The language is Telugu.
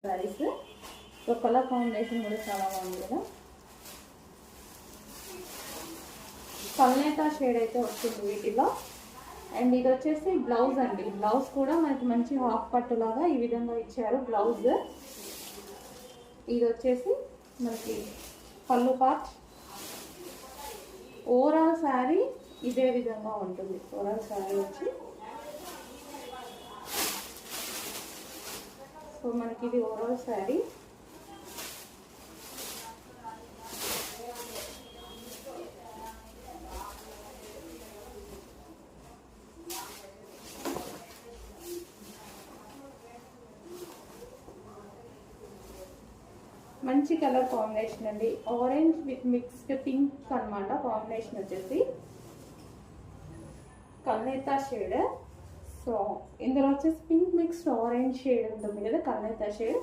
సారీస్. సో కలర్ కాంబినేషన్ కూడా చాలా బాగుంది కదా. కల్నేత షేడ్ అయితే వస్తుంది వీటిలో. అండ్ ఇది వచ్చేసి బ్లౌజ్ అండి. బ్లౌజ్ కూడా మనకి మంచి హాఫ్ పట్టు లాగా ఈ విధంగా ఇచ్చారు బ్లౌజ్. ఇది వచ్చేసి మనకి పళ్ళు పార్ట్. ఓవరాల్ శారీ ఇదే విధంగా ఉంటుంది. ఓవరాల్ శారీ వచ్చి సో మనకి ఇది ఓవరాల్ శారీ. మంచి కలర్ కాంబినేషన్ అండి. ఆరెంజ్ విత్ మిక్స్డ్ పింక్ అనమాట. కాంబినేషన్ వచ్చేసి కల్నేత షేడ్. సో ఇందులో వచ్చేసి పింక్ మిక్స్డ్ ఆరెంజ్ షేడ్ ఉంటుంది కదా, కల్నేత షేడ్.